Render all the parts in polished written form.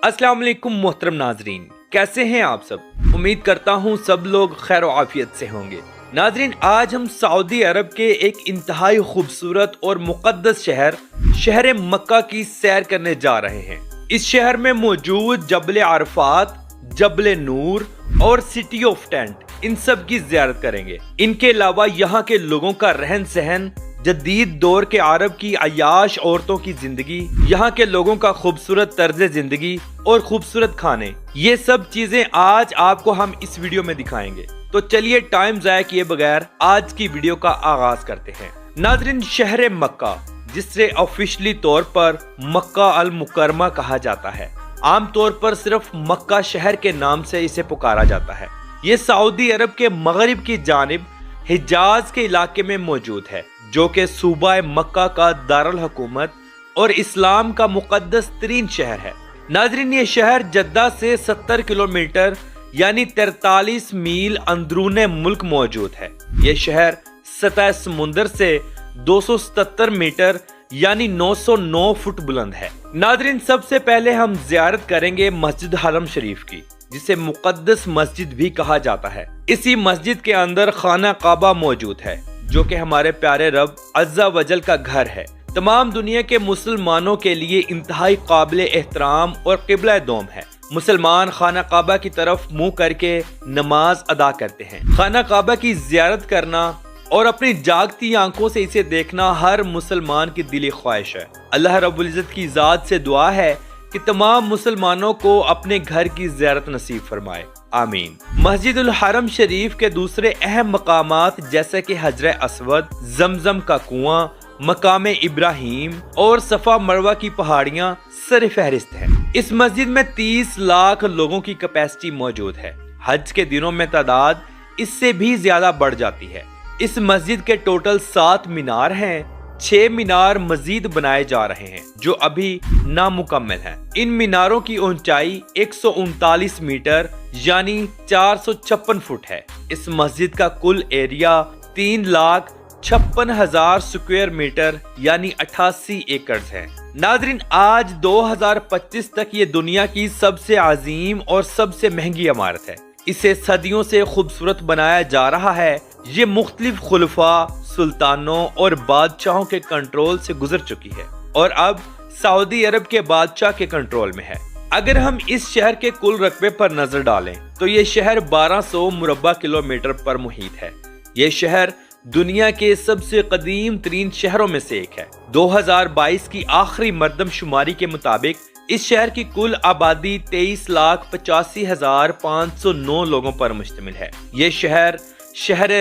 अस्सलाम वालेकुम मोहतरम नाजरीन, कैसे हैं आप सब। उम्मीद करता हूँ सब लोग खैर व आफियत से होंगे। नाजरीन, आज हम सऊदी अरब के एक इंतहाई खूबसूरत और मुक़द्दस शहर मक्का की सैर करने जा रहे हैं। इस शहर में मौजूद जबल अरफात, जबल नूर और सिटी ऑफ टेंट, इन सब की ज़ियारत करेंगे। इनके अलावा यहाँ के लोगों का रहन सहन, जदीद दौर के अरब की अयाश औरतों की जिंदगी, यहाँ के लोगों का खूबसूरत तर्ज जिंदगी और खूबसूरत खाने, ये सब चीजें आज आपको हम इस वीडियो में दिखाएंगे। तो चलिए टाइम ज़ाया किए बगैर आज की वीडियो का आगाज करते हैं। नाज़रीन, शहर मक्का, जिसे ऑफिशियली तौर पर मक्का अल मुकरमा कहा जाता है, आमतौर पर सिर्फ मक्का शहर के नाम से इसे पुकारा जाता है। ये सऊदी अरब के मगरिब की जानिब हिजाज के इलाके में मौजूद है, जो कि सूबा मक्का का दारुल हुकूमत और इस्लाम का मुक़द्दस तरीन शहर है। नाज़रीन, ये शहर जद्दा से 70 किलोमीटर यानी 43 मील अंदरूने मुल्क मौजूद है। ये शहर सतह समुंदर से 277 मीटर यानी 909 फुट बुलंद है। नाज़रीन, सबसे पहले हम ज़ियारत करेंगे मस्जिद हरम शरीफ की, जिसे मुक़द्दस मस्जिद भी कहा जाता है। इसी मस्जिद के अंदर खाना काबा मौजूद है, जो कि हमारे प्यारे रब अज़्ज़ा वजल का घर है। तमाम दुनिया के मुसलमानों के लिए इंतहाई काबिल एहतराम और क़िबला दोम है। मुसलमान खाना काबा की तरफ मुंह करके नमाज अदा करते हैं। खाना काबा की ज़ियारत करना और अपनी जागती आंखों से इसे देखना हर मुसलमान की दिली ख्वाहिश है। अल्लाह रब्बुल इज़्ज़त की ज़ात से दुआ है कि तमाम मुसलमानों को अपने घर की ज़ियारत नसीब फरमाए, आमीन। मस्जिदुल हरम शरीफ के दूसरे अहम मकामात जैसे कि हजर अस्वद, जमजम का कुआं, मकाम इब्राहिम और सफा मरवा की पहाड़ियां सर फहरिस्त हैं। इस मस्जिद में 30 लाख लोगों की कैपेसिटी मौजूद है। हज के दिनों में तादाद इससे भी ज्यादा बढ़ जाती है। इस मस्जिद के टोटल 7 मीनार हैं। 6 मीनार मजीद बनाए जा रहे हैं, जो अभी नामुकम्मल हैं। इन मीनारों की ऊंचाई 139 मीटर यानी 456 फुट है। इस मस्जिद का कुल एरिया 3,56,000 स्क्वायर मीटर यानी 88 एकड़ है। नाज़रीन, आज 2025 तक ये दुनिया की सबसे अजीम और सबसे महंगी इमारत है। इसे सदियों से खूबसूरत बनाया जा रहा है। ये मुख्तलिफ खुलफा, सुल्तानों और बादशाहों के कंट्रोल से गुजर चुकी है और अब सऊदी अरब के बादशाह के कंट्रोल में है। अगर हम इस शहर के कुल रकबे पर नजर डालें तो ये शहर 1200 मुरब्बा किलोमीटर पर मुहित है। ये शहर दुनिया के सबसे कदीम तरीन शहरों में से एक है। 2022 की आखिरी मरदमशुमारी के मुताबिक इस शहर की कुल आबादी 23,85,509 लोगों पर मुश्तमिल है। ये शहर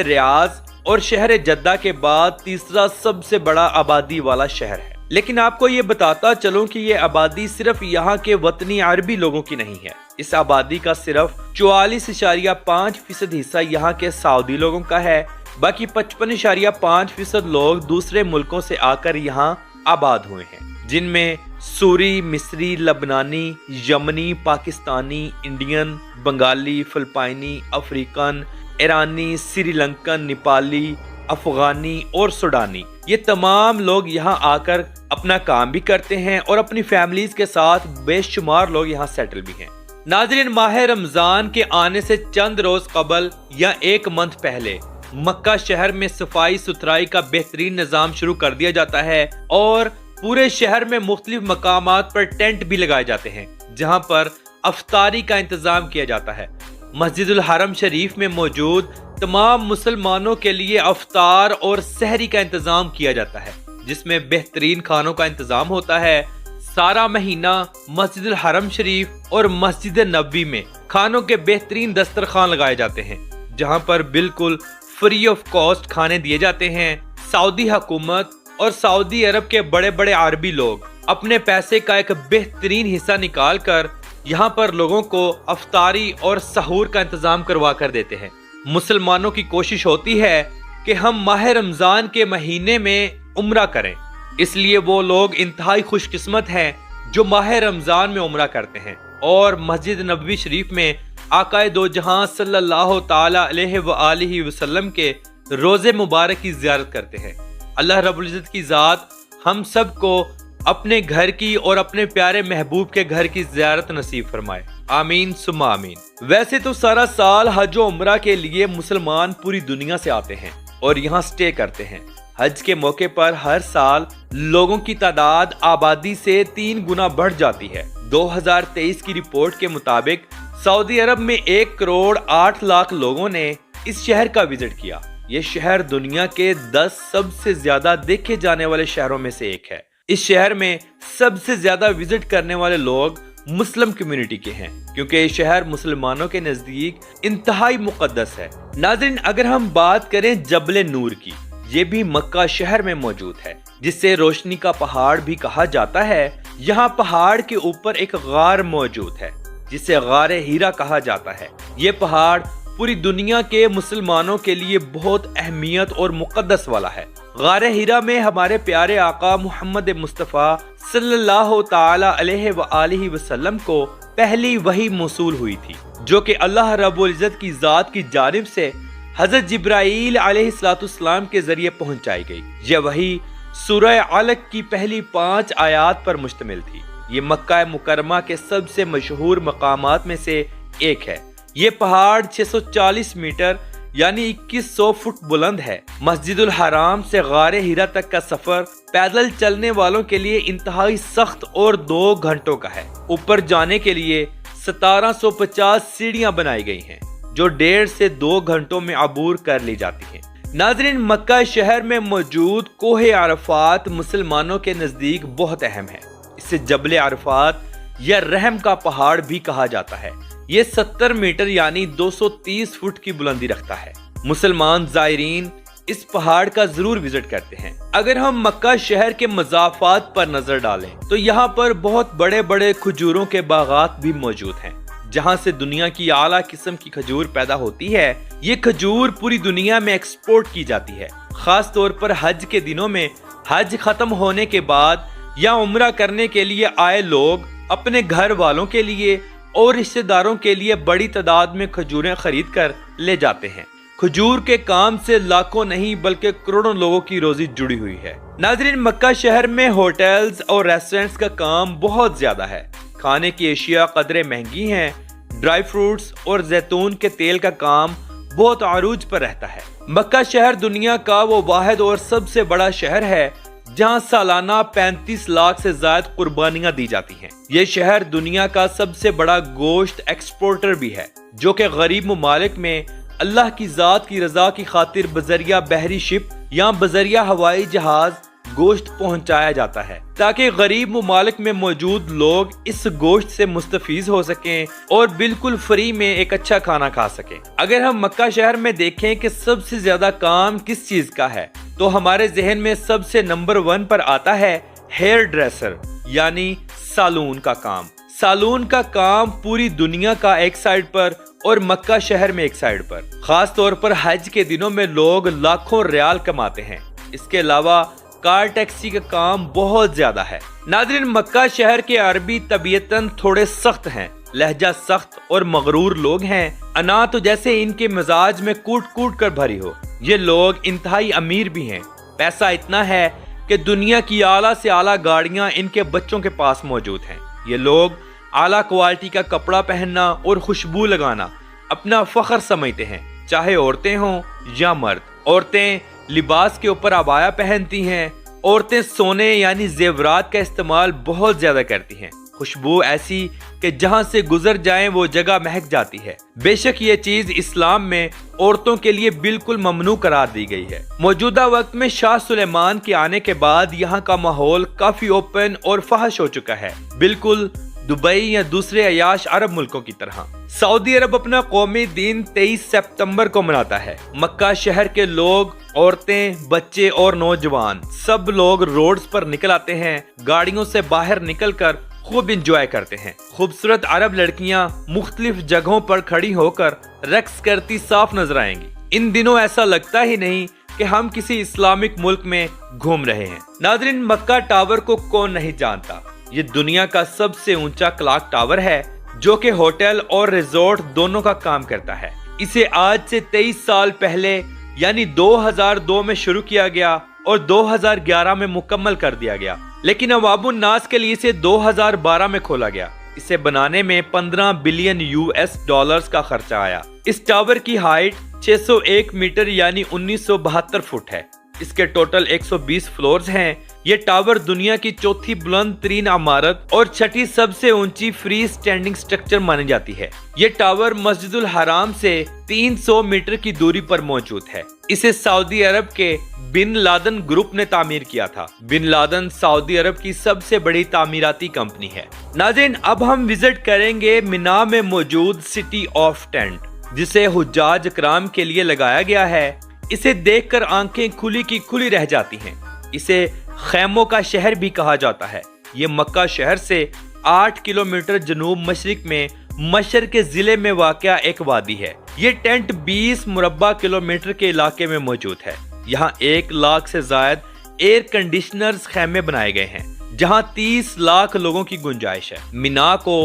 रियाज और शहर जद्दा के बाद तीसरा सबसे बड़ा आबादी वाला शहर है। लेकिन आपको ये बताता चलूं कि ये आबादी सिर्फ यहाँ के वतनी अरबी लोगों की नहीं है। इस आबादी का सिर्फ 44.5% हिस्सा यहाँ के सऊदी लोगों का है। बाकी 55.5% लोग दूसरे मुल्कों से आकर यहाँ आबाद हुए हैं, जिनमें सूरी, मिस्री, लबनानी, यमनी, पाकिस्तानी, इंडियन, बंगाली, फिलिपाइनी, अफ्रीकन, ईरानी, श्रीलंकन, नेपाली, अफगानी और सुडानी। ये तमाम लोग यहाँ आकर अपना काम भी करते हैं और अपनी फैमिलीज के साथ बेशुमार लोग यहाँ सेटल भी हैं। नाज़रीन, माह रमजान के आने से चंद रोज कबल या 1 मंथ पहले मक्का शहर में सफाई सुथराई का बेहतरीन निजाम शुरू कर दिया जाता है और पूरे शहर में मुख्तलिफ मकामात पर टेंट भी लगाए जाते हैं, जहाँ पर अफ्तारी का इंतजाम किया जाता है। मस्जिदुल हरम शरीफ में मौजूद तमाम मुसलमानों के लिए अफ्तार और सहरी का इंतजाम किया जाता है, जिसमें बेहतरीन खानों का इंतजाम होता है। सारा महीना मस्जिदुल हरम शरीफ और मस्जिद नबवी में खानों के बेहतरीन दस्तरखान लगाए जाते हैं, जहां पर बिल्कुल फ्री ऑफ कॉस्ट खाने दिए जाते हैं। सऊदी हुकूमत और सऊदी अरब के बड़े बड़े अरबी लोग अपने पैसे का एक बेहतरीन हिस्सा निकाल कर यहाँ पर लोगों को अफ्तारी और सहूर का इंतजाम करवा कर देते हैं। मुसलमानों की कोशिश होती है कि हम माह रमजान के महीने में उम्रा करें, इसलिए वो लोग इंतहाई खुशकिस्मत हैं जो माह रमजान में उम्रा करते हैं और मस्जिद नबवी शरीफ में आकाए दो जहां सल्लल्लाहु ताला अलैहि वसल्लम के रोजे मुबारक की ज़ियारत करते हैं। अल्लाह रब्बुल इज़्ज़त की ज़ात हम सब को اپنے گھر کی اور اپنے پیارے محبوب کے گھر کی زیارت نصیب فرمائے، آمین ثم آمین۔ ویسے تو سارا سال حج و عمرہ کے لیے مسلمان پوری دنیا سے آتے ہیں اور یہاں سٹے کرتے ہیں۔ حج کے موقع پر ہر سال لوگوں کی تعداد آبادی سے 3 گنا بڑھ جاتی ہے۔ 2023 کی رپورٹ کے مطابق سعودی عرب میں 1 کروڑ 8 لاکھ لوگوں نے اس شہر کا وزٹ کیا۔ یہ شہر دنیا کے 10 سب سے زیادہ دیکھے جانے والے شہروں میں سے ایک ہے۔ اس شہر میں سب سے زیادہ وزٹ کرنے والے لوگ مسلم کمیونٹی کے ہیں، کیونکہ یہ شہر مسلمانوں کے نزدیک انتہائی مقدس ہے۔ ناظرین، اگر ہم بات کریں جبل نور کی، یہ بھی مکہ شہر میں موجود ہے، جسے روشنی کا پہاڑ بھی کہا جاتا ہے۔ یہاں پہاڑ کے اوپر ایک غار موجود ہے جسے غار ہیرا کہا جاتا ہے۔ یہ پہاڑ پوری دنیا کے مسلمانوں کے لیے بہت اہمیت اور مقدس والا ہے۔ غار ہیرا میں ہمارے پیارے آقا محمد مصطفیٰ صلی اللہ تعالی علیہ وآلہ وسلم کو پہلی وحی موصول ہوئی تھی، جو کہ اللہ رب العزت کی ذات کی جانب سے حضرت جبرائیل علیہ السلام کے ذریعے پہنچائی گئی۔ یہ وحی سورہ علق کی پہلی 5 آیات پر مشتمل تھی۔ یہ مکہ مکرمہ کے سب سے مشہور مقامات میں سے ایک ہے۔ یہ پہاڑ 640 میٹر یعنی 2100 فٹ بلند ہے۔ مسجد الحرام سے غار ہیرا تک کا سفر پیدل چلنے والوں کے لیے انتہائی سخت اور 2 گھنٹوں کا ہے۔ اوپر جانے کے لیے 1750 سیڑھیاں بنائی گئی ہیں، جو 1.5 سے 2 گھنٹوں میں عبور کر لی جاتی ہیں۔ ناظرین، مکہ شہر میں موجود کوہ عرفات مسلمانوں کے نزدیک بہت اہم ہے۔ اسے جبل عرفات یا رحم کا پہاڑ بھی کہا جاتا ہے۔ یہ 70 میٹر یعنی 230 فٹ کی بلندی رکھتا ہے۔ مسلمان زائرین اس پہاڑ کا ضرور وزٹ کرتے ہیں۔ اگر ہم مکہ شہر کے مضافات پر نظر ڈالیں تو یہاں پر بہت بڑے بڑے کھجوروں کے باغات بھی موجود ہیں، جہاں سے دنیا کی اعلیٰ قسم کی کھجور پیدا ہوتی ہے۔ یہ کھجور پوری دنیا میں ایکسپورٹ کی جاتی ہے، خاص طور پر حج کے دنوں میں۔ حج ختم ہونے کے بعد یا عمرہ کرنے کے لیے آئے لوگ اپنے گھر والوں کے لیے اور رشتہ داروں کے لیے بڑی تعداد میں کھجوریں خرید کر لے جاتے ہیں۔ کھجور کے کام سے لاکھوں نہیں بلکہ کروڑوں لوگوں کی روزی جڑی ہوئی ہے۔ ناظرین، مکہ شہر میں ہوٹلز اور ریسٹورنٹس کا کام بہت زیادہ ہے۔ کھانے کی اشیاء قدرے مہنگی ہیں۔ ڈرائی فروٹس اور زیتون کے تیل کا کام بہت عروج پر رہتا ہے۔ مکہ شہر دنیا کا وہ واحد اور سب سے بڑا شہر ہے جہاں سالانہ 35 لاکھ سے زائد قربانیاں دی جاتی ہیں۔ یہ شہر دنیا کا سب سے بڑا گوشت ایکسپورٹر بھی ہے، جو کہ غریب ممالک میں اللہ کی ذات کی رضا کی خاطر بذریعہ بحری شپ یا بذریعہ ہوائی جہاز گوشت پہنچایا جاتا ہے، تاکہ غریب ممالک میں موجود لوگ اس گوشت سے مستفید ہو سکیں اور بالکل فری میں ایک اچھا کھانا کھا سکیں۔ اگر ہم مکہ شہر میں دیکھیں کہ سب سے زیادہ کام کس چیز کا ہے، تو ہمارے ذہن میں سب سے نمبر 1 پر آتا ہے ہیئر ڈریسر یعنی سالون کا کام۔ سالون کا کام پوری دنیا کا ایک سائیڈ پر اور مکہ شہر میں ایک سائیڈ پر۔ خاص طور پر حج کے دنوں میں لوگ لاکھوں ریال کماتے ہیں۔ اس کے علاوہ کار ٹیکسی کا کام بہت زیادہ ہے۔ ناظرین، مکہ شہر کے عربی طبیعتاً تھوڑے سخت ہیں، لہجہ سخت اور مغرور لوگ ہیں۔ انا تو جیسے ان کے مزاج میں کوٹ کوٹ کر بھری ہو۔ یہ لوگ انتہائی امیر بھی ہیں، پیسہ اتنا ہے کہ دنیا کی اعلیٰ سے اعلیٰ گاڑیاں ان کے بچوں کے پاس موجود ہیں۔ یہ لوگ اعلیٰ کوالٹی کا کپڑا پہننا اور خوشبو لگانا اپنا فخر سمجھتے ہیں، چاہے عورتیں ہوں یا مرد۔ عورتیں لباس کے اوپر عبایا پہنتی ہیں۔ عورتیں سونے یعنی زیورات کا استعمال بہت زیادہ کرتی ہیں، خوشبو ایسی کہ جہاں سے گزر جائیں وہ جگہ مہک جاتی ہے۔ بے شک یہ چیز اسلام میں عورتوں کے لیے بالکل ممنوع قرار دی گئی ہے۔ موجودہ وقت میں شاہ سلیمان کے آنے کے بعد یہاں کا ماحول کافی اوپن اور فحش ہو چکا ہے، بالکل دبئی یا دوسرے عیاش عرب ملکوں کی طرح۔ سعودی عرب اپنا قومی دن 23 سپتمبر کو مناتا ہے۔ مکہ شہر کے لوگ، عورتیں، بچے اور نوجوان سب لوگ روڈز پر نکل آتے ہیں، گاڑیوں سے باہر نکل کر خوب انجوائے کرتے ہیں۔ خوبصورت عرب لڑکیاں مختلف جگہوں پر کھڑی ہو کر رقص کرتی صاف نظر آئیں گی۔ ان دنوں ایسا لگتا ہی نہیں کہ ہم کسی اسلامک ملک میں گھوم رہے ہیں۔ ناظرین، مکہ ٹاور کو کون نہیں جانتا؟ یہ دنیا کا سب سے اونچا کلاک ٹاور ہے، جو کہ ہوٹل اور ریزورٹ دونوں کا کام کرتا ہے۔ اسے آج سے 23 سال پہلے یعنی 2002 میں شروع کیا گیا اور 2011 میں مکمل کر دیا گیا۔ लेकिन अवाम उन्नास के लिए इसे 2012 में खोला गया। इसे बनाने में 15 बिलियन यूएस डॉलर्स का खर्चा आया। इस टावर की हाइट 601 मीटर यानी 1972 फुट है। इसके टोटल 120 फ्लोर्स हैं। ये टावर दुनिया की चौथी बुलंद तरीन इमारत और छठी सबसे ऊंची फ्री स्टैंडिंग स्ट्रक्चर मानी जाती है। ये टावर मस्जिदुल हराम से 300 मीटर की दूरी पर मौजूद है। इसे सऊदी अरब के बिन लादन ग्रुप ने तामीर किया था। बिन लादन सऊदी अरब की सबसे बड़ी तामीराती कंपनी है। नाज़रीन, अब हम विजिट करेंगे मिना में मौजूद सिटी ऑफ टेंट, जिसे हुज्जाज इकराम के लिए लगाया गया है। इसे देखकर आंखें खुली की खुली रह जाती हैं। इसे खैमों का शहर भी कहा जाता है। ये मक्का शहर से 8 किलोमीटर जनूब मशरिक में मशर के जिले में वाक़या एक वादी है। ये टेंट 20 मुरब्बा किलोमीटर के इलाके में मौजूद है। यहाँ 1 लाख से जायद एयर कंडीशनर्स खैमे बनाए गए हैं, जहाँ 30 लाख लोगों की गुंजाइश है। मिना को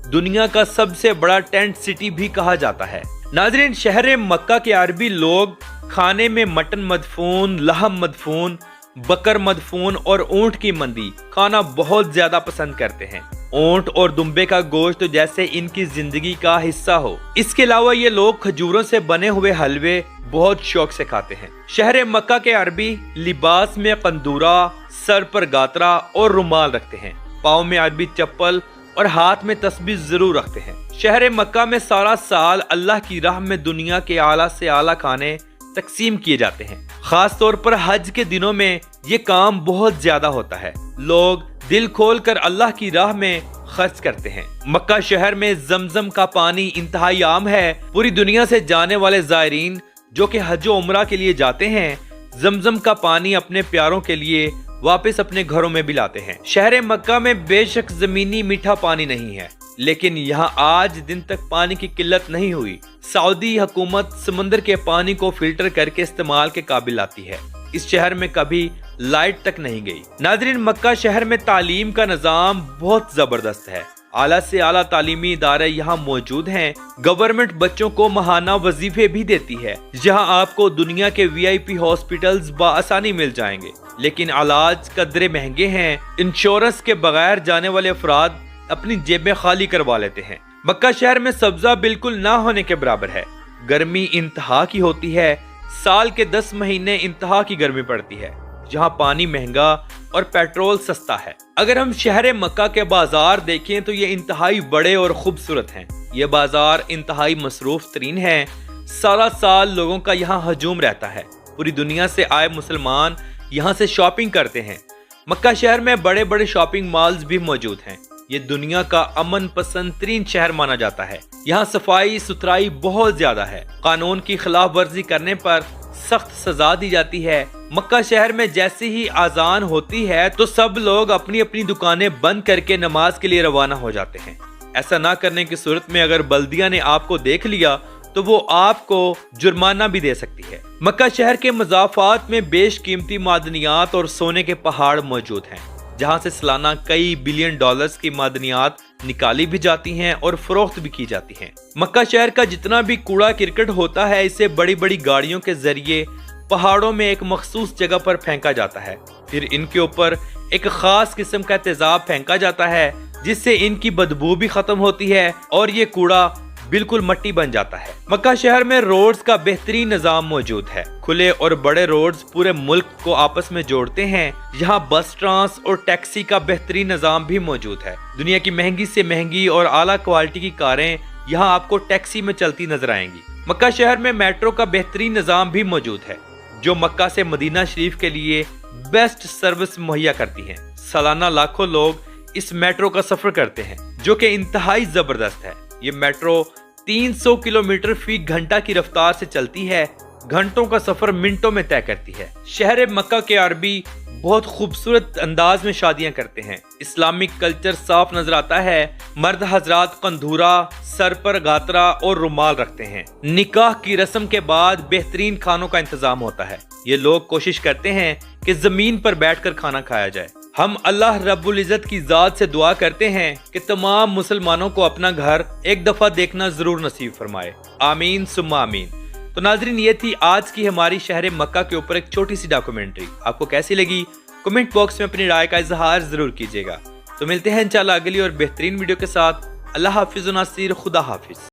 दुनिया का सबसे बड़ा टेंट सिटी भी कहा जाता है। नाज़रीन, शहर मक्का के अरबी लोग खाने में मटन मदफून, लहम मदफून, बकर मदफून और ऊंट की मंदी खाना बहुत ज्यादा पसंद करते हैं। ऊंट और दुम्बे का गोश्त जैसे इनकी जिंदगी का हिस्सा हो। इसके अलावा ये लोग खजूरों से बने हुए हलवे बहुत शौक से खाते हैं। शहर मक्का के अरबी लिबास में कंदूरा, सर पर गातरा और रुमाल रखते हैं। पाँव में अरबी चप्पल और हाथ में तस्बीह जरूर रखते हैं। शहर मक्का में सारा साल अल्लाह की राह में दुनिया के आला से आला खाने तकसीम किए जाते हैं। खास तौर पर हज के दिनों में ये काम बहुत ज्यादा होता है। लोग दिल खोल कर अल्लाह की राह में खर्च करते हैं। मक्का शहर में जमजम का पानी इंतहाई आम है। पूरी दुनिया से जाने वाले ज़ायरीन जो कि हज और उम्रा के लिए जाते हैं, जमजम का पानी अपने प्यारों के लिए वापस अपने घरों में भी लाते हैं। शहर मक्का में बेशक जमीनी मीठा पानी नहीं है, लेकिन यहाँ आज दिन तक पानी की किल्लत नहीं हुई। सऊदी हुकूमत समंदर के पानी को फिल्टर करके इस्तेमाल के काबिल आती है। इस शहर में कभी लाइट तक नहीं गई। नाज़रीन, मक्का शहर में तालीम का निज़ाम बहुत जबरदस्त है। आला से आला तालीमी इदारे यहाँ मौजूद हैं। गवर्नमेंट बच्चों को माहाना वजीफे भी देती है, जहाँ आपको दुनिया के VIP हॉस्पिटल्स बआसानी मिल जाएंगे, लेकिन इलाज कदरे महंगे हैं। इंश्योरेंस के बगैर जाने वाले अफराद अपनी जेबें खाली करवा लेते हैं। मक्का शहर में सब्जा बिल्कुल ना होने के बराबर है। गर्मी इंतहा की होती है। साल के 10 महीने इंतहा की गर्मी पड़ती है, जहाँ पानी महंगा और पेट्रोल सस्ता है। अगर हम शहर मक्का के बाजार देखें तो ये इंतहाई बड़े और खूबसूरत हैं। ये बाजार इंतहाई मसरूफ तरीन है। सारा साल लोगों का यहाँ हजूम रहता है। पूरी दुनिया से आए मुसलमान यहाँ से शॉपिंग करते हैं। मक्का शहर में बड़े बड़े शॉपिंग मॉल्स भी मौजूद हैं। ये दुनिया का अमन पसंद तरीन शहर माना जाता है। यहाँ सफाई सुथराई बहुत ज्यादा है। कानून की खिलाफ वर्जी करने पर सख्त सजा दी जाती है। मक्का शहर में जैसे ही आजान होती है तो सब लोग अपनी अपनी दुकानें बंद करके नमाज के लिए रवाना हो जाते हैं। ऐसा ना करने की सूरत में अगर बल्दिया ने आपको देख लिया तो वो आपको जुर्माना भी दे सकती है। मक्का शहर के मज़ाफ़ात में बेशकीमती मादनियात और सोने के पहाड़ मौजूद हैं, जहां से सालाना कई बिलियन डॉलर्स की मादनियात निकाली भी जाती हैं और फरोख्त भी की जाती हैं। मक्का शहर का जितना भी कूड़ा किरकट होता है, इसे बड़ी बड़ी गाड़ियों के जरिए पहाड़ों में एक मखसूस जगह पर फेंका जाता है। फिर इनके ऊपर एक खास किस्म का तेजाब फेंका जाता है, जिससे इनकी बदबू भी खत्म होती है और ये कूड़ा बिल्कुल मट्टी बन जाता है। मक्का शहर में रोड्स का बेहतरीन निजाम मौजूद है। खुले और बड़े रोड्स पूरे मुल्क को आपस में जोड़ते हैं। यहाँ बस ट्रांस और टैक्सी का बेहतरीन निजाम भी मौजूद है। दुनिया की महंगी से महंगी और आला क्वालिटी की कारें यहाँ आपको टैक्सी में चलती नजर आएंगी। मक्का शहर में मेट्रो का बेहतरीन निजाम भी मौजूद है, जो मक्का से मदीना शरीफ के लिए बेस्ट सर्विस मुहैया करती है। सालाना लाखों लोग इस मेट्रो का सफर करते हैं, जो कि इंतहाई जबरदस्त है। ये मेट्रो 300 किलोमीटर फी घंटा की रफ्तार से चलती है। घंटों का सफर मिनटों में तय करती है। शहर मक्का के अरबी बहुत खूबसूरत अंदाज में शादियां करते हैं। इस्लामिक कल्चर साफ नजर आता है। मर्द हजरात कंधूरा, सर पर गातरा और रुमाल रखते हैं। निकाह की रस्म के बाद बेहतरीन खानों का इंतजाम होता है। ये लोग कोशिश करते हैं कि जमीन पर बैठकर खाना खाया जाए। हम अल्लाह रब्बुल इज़्ज़त की ज़ात से दुआ करते हैं कि तमाम मुसलमानों को अपना घर एक दफा देखना जरूर नसीब फरमाए। आमीन सुम्मा आमीन। तो नाजरीन, ये थी आज की हमारी शहर मक्का के ऊपर एक छोटी सी डॉक्यूमेंट्री। आपको कैसी लगी کمنٹ باکس میں اپنی رائے کا اظہار ضرور کیجیے گا۔ تو ملتے ہیں انشاءاللہ اگلی اور بہترین ویڈیو کے ساتھ۔ اللہ حافظ و ناصر، خدا حافظ۔